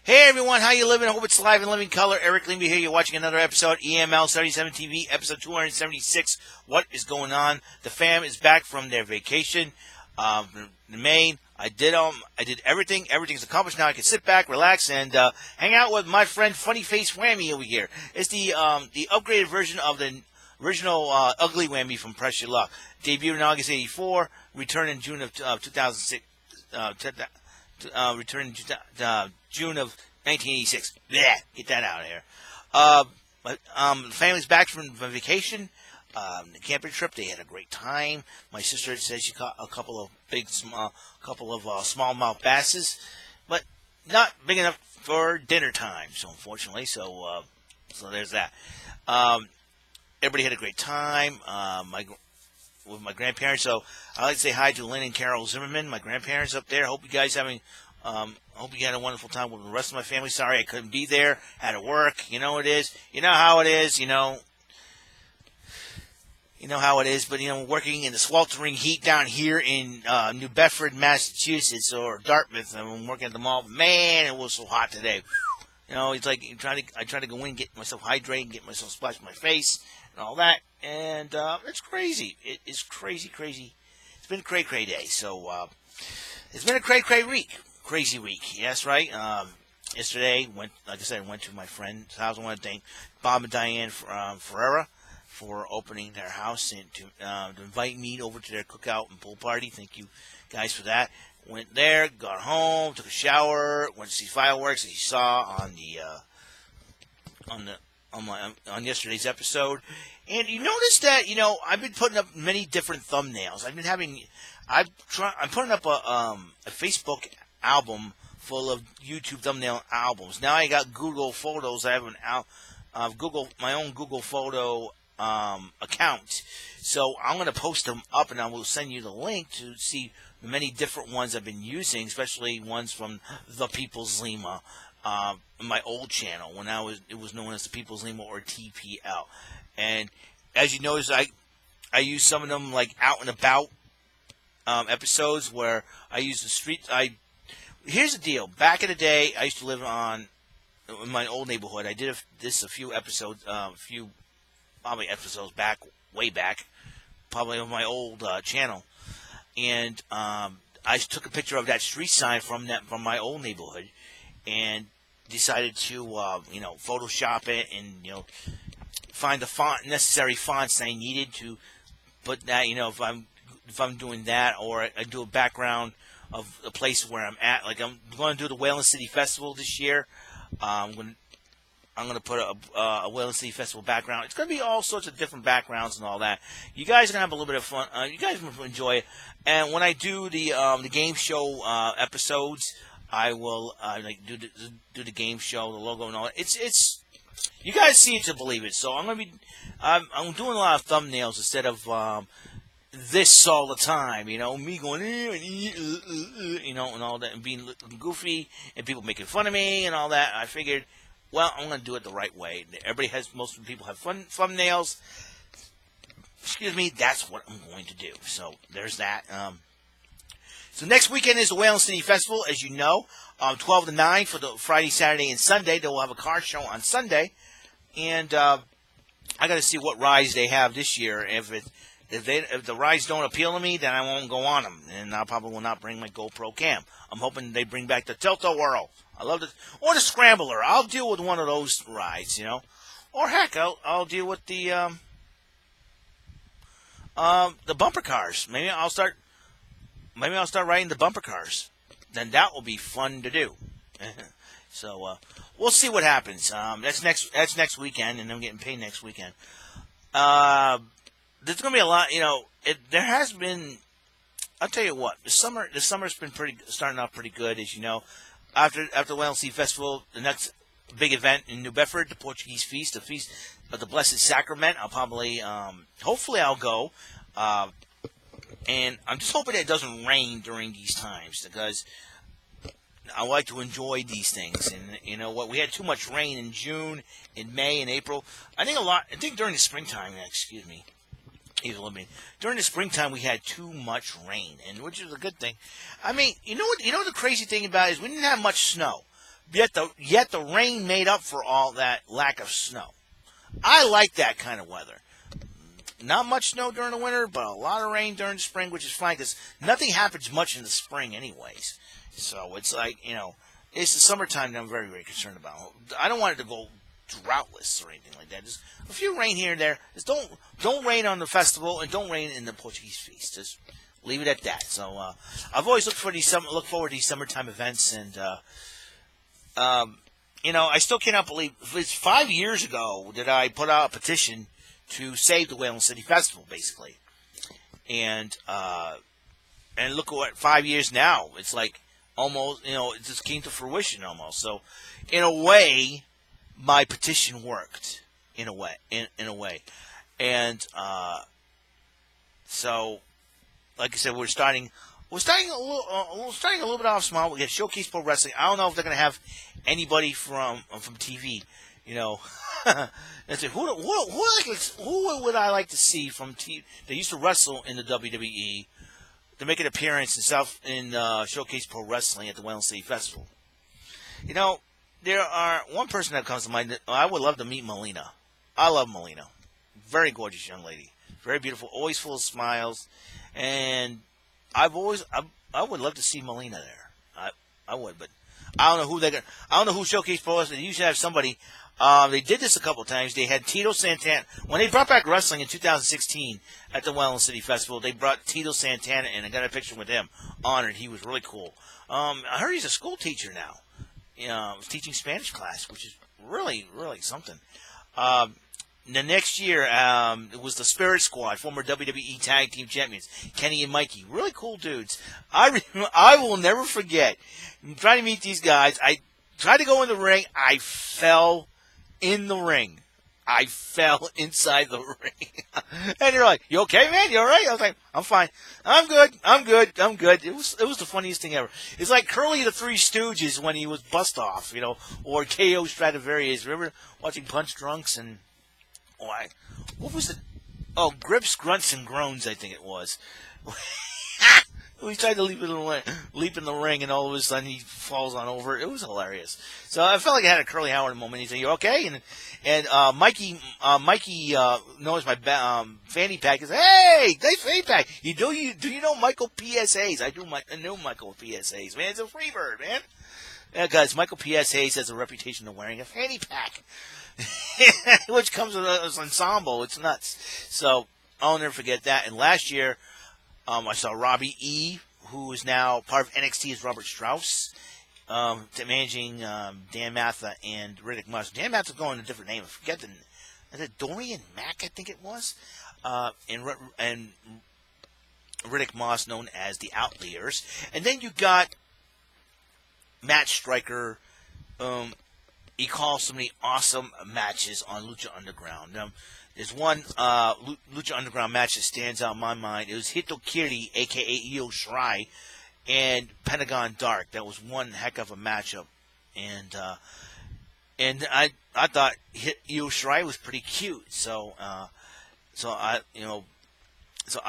Hey everyone, how you living? I hope it's live and living color. Eric Limby here. You're watching another episode, EML77 TV, episode 276. What is going on? The fam is back from their vacation in Maine. I did everything. Everything's accomplished now. I can sit back, relax, and hang out with my friend Funny Face Whammy over here. It's the upgraded version of the original Ugly Whammy from Press Your Luck. Debuted in August '84, returned in June of 2006. Returned in June of 1986. Yeah, get that out of here. The family's back from vacation. The camping trip, they had a great time. My sister says she caught a couple of smallmouth basses, but not big enough for dinner time. So unfortunately, so there's that. Everybody had a great time. With my grandparents, so I'd like to say hi to Lynn and Carol Zimmerman, my grandparents up there. Hope you guys hope you had a wonderful time with the rest of my family. Sorry I couldn't be there. Had to work. You know it is. You know how it is. You know how it is. But working in the sweltering heat down here in New Bedford, Massachusetts, or Dartmouth, I'm working at the mall. Man, it was so hot today. It's like I try to go in, get myself hydrated, get myself splashed in my face, and all that. And it's crazy. It is crazy. It's been a cray day. So it's been a cray week. Crazy week. Yes, right. Yesterday, went to my friend's house. I want to thank Bob and Diane Ferreira for opening their house and to invite me over to their cookout and pool party. Thank you guys for that. Went there, got home, took a shower, went to see fireworks, as you saw on yesterday's episode. And you notice that I've been putting up many different thumbnails. I'm putting up a Facebook album full of YouTube thumbnail albums. Now I got Google Photos. I have my own Google Photo account. So I'm going to post them up, and I will send you the link to see the many different ones I've been using, especially ones from The People's Lima, my old channel when it was known as The People's Lima or TPL. And as you notice, I use some of them like out and about episodes where I use the street. Here's the deal. Back in the day, I used to live in my old neighborhood. I did this a few episodes, probably episodes way back, probably on my old channel. And I took a picture of that street sign from my old neighborhood, and decided to Photoshop it and find the necessary fonts I needed to put that. If I'm doing that, or I do a background of a place where I'm at. Like I'm going to do the Whalen City Festival this year. I'm going to put a Whalen City Festival background. It's going to be all sorts of different backgrounds and all that. You guys are going to have a little bit of fun. You guys will enjoy it. And when I do the game show episodes, I will do the game show, the logo and all that. It's you guys see it to believe it. So I'm I'm doing a lot of thumbnails instead of this all the time. Me going and all that, and being goofy, and people making fun of me and all that. I figured, well, I'm going to do it the right way. Most people have thumbnails. Excuse me, that's what I'm going to do. So there's that. So next weekend is the Whalen City Festival, as you know, 12 to 9 for the Friday, Saturday, and Sunday. They will have a car show on Sunday, and I got to see what rides they have this year. If the rides don't appeal to me, then I won't go on them, and I probably will not bring my GoPro cam. I'm hoping they bring back the Tilt-A-Whirl. I love it, or the Scrambler. I'll deal with one of those rides, or heck, I'll deal with the bumper cars. Maybe I'll start riding the bumper cars. Then that will be fun to do. So we'll see what happens. That's next weekend, and I'm getting paid next weekend. There's going to be a lot. There has been. I'll tell you what. The summer's been starting off pretty good, as you know. After the Whalen City Festival, the next big event in New Bedford, the Portuguese Feast, the Feast of the Blessed Sacrament. I'll probably, hopefully, I'll go. And I'm just hoping it doesn't rain during these times, because I like to enjoy these things. And we had too much rain in June, in May, and April. I think during the springtime. Excuse me. During the springtime, we had too much rain, and which is a good thing. I mean, you know what the crazy thing about it is we didn't have much snow. Yet the rain made up for all that lack of snow. I like that kind of weather. Not much snow during the winter, but a lot of rain during the spring, which is fine because nothing happens much in the spring anyways. So it's like, it's the summertime that I'm very, very concerned about. I don't want it to go droughtless or anything like that. Just a few rain here and there. Just don't rain on the festival and don't rain in the Portuguese feast. Just leave it at that. So I've always looked forward to these summertime events, and I still cannot believe it's 5 years ago that I put out a petition to save the Whalen City Festival, basically, and look at what 5 years now. It's like almost, it just came to fruition almost. So, in a way, my petition worked. In a way, and so, like I said, we're starting a little bit off small. We got Showcase Pro Wrestling. I don't know if they're going to have anybody from TV. Let's see, who would I like to see from TV? They used to wrestle in the WWE to make an appearance in Showcase Pro Wrestling at the Whalen City Festival. There are one person that comes to mind. I would love to meet Melina. I love Melina. Very gorgeous young lady. Very beautiful. Always full of smiles. And I would love to see Melina there. I would, but I don't know who Showcase Pro Wrestling. They usually have somebody. They did this a couple of times. They had Tito Santana. When they brought back wrestling in 2016 at the Whalen City Festival, they brought Tito Santana in and got a picture with him. Honored. He was really cool. I heard he's a school teacher now. Teaching Spanish class, which is really, really something. The next year, it was the Spirit Squad, former WWE Tag Team Champions, Kenny and Mikey. Really cool dudes. I will never forget trying to meet these guys. I tried to go in the ring. I fell in the ring. I fell inside the ring. And they're like, "You okay, man? You all right?" I was like, "I'm fine. I'm good. It was the funniest thing ever. It's like Curly the Three Stooges when he was bust off, or K.O. Stradivarius. Remember watching Punch Drunks and what was it? Oh, Grips, Grunts, and Groans, I think it was. We tried to leap in the ring, and all of a sudden he falls on over. It was hilarious. So I felt like I had a Curly Howard moment. He said, "You okay?" And Mikey knows my fanny pack. He said, "Hey, nice fanny pack. Do you know Michael P.S. Hayes?" I know Michael P.S. Hayes. Man, it's a free bird, man. Yeah, guys, Michael P.S. Hayes has a reputation of wearing a fanny pack. Which comes with an ensemble. It's nuts. So I'll never forget that. And last year, I saw Robbie E., who is now part of NXT, as Robert Strauss, managing Dan Matha and Riddick Moss. Dan Matha's going a different name. I forget is it Dorian Mack, I think it was? And Riddick Moss, known as the Outliers. And then you got Matt Stryker. He calls so many awesome matches on Lucha Underground. There's one Lucha Underground match that stands out in my mind. It was Hitokiri, a.k.a. Io Shirai, and Pentagon Dark. That was one heck of a matchup. And I thought Io Shirai was pretty cute. So I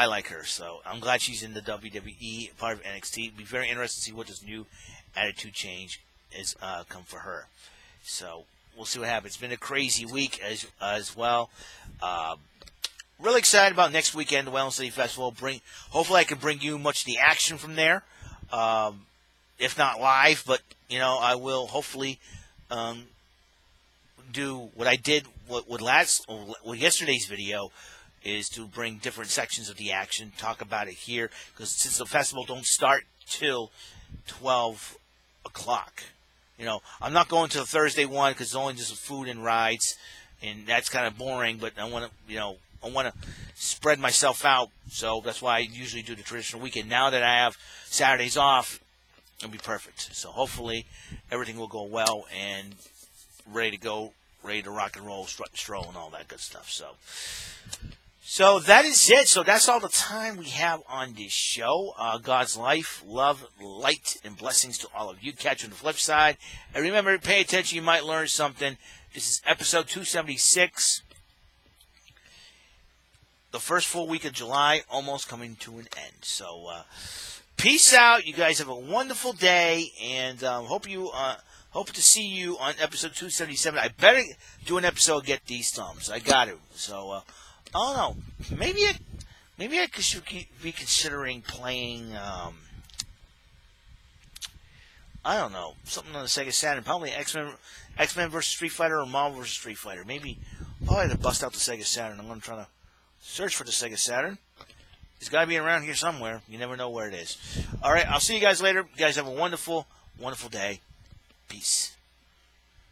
like her. So I'm glad she's in the WWE, part of NXT. It'll be very interesting to see what this new attitude change is come for her. So we'll see what happens. It's been a crazy week as well. Really excited about next weekend, the Whalen City Festival. Hopefully I can bring you much of the action from there. If not live, but I will hopefully do what I did with yesterday's video, is to bring different sections of the action, talk about it here, because since the festival don't start till 12 o'clock. I'm not going to the Thursday one because it's only just food and rides, and that's kind of boring. But I want to, spread myself out. So that's why I usually do the traditional weekend. Now that I have Saturdays off, it'll be perfect. So hopefully everything will go well and ready to go, ready to rock and roll, strut and stroll, and all that good stuff. So that is it. So that's all the time we have on this show. God's life, love, light, and blessings to all of you. Catch you on the flip side. And remember, pay attention. You might learn something. This is episode 276. The first full week of July almost coming to an end. So peace out. You guys have a wonderful day. And hope you Hope to see you on episode 277. I better do an episode, get these thumbs. I got to. So, I don't know. Maybe I should be considering playing, I don't know, something on the Sega Saturn. Probably X-Men vs. Street Fighter or Marvel vs. Street Fighter. Maybe I'll have to bust out the Sega Saturn. I'm going to try to search for the Sega Saturn. It's got to be around here somewhere. You never know where it is. All right, I'll see you guys later. You guys have a wonderful, wonderful day. Peace.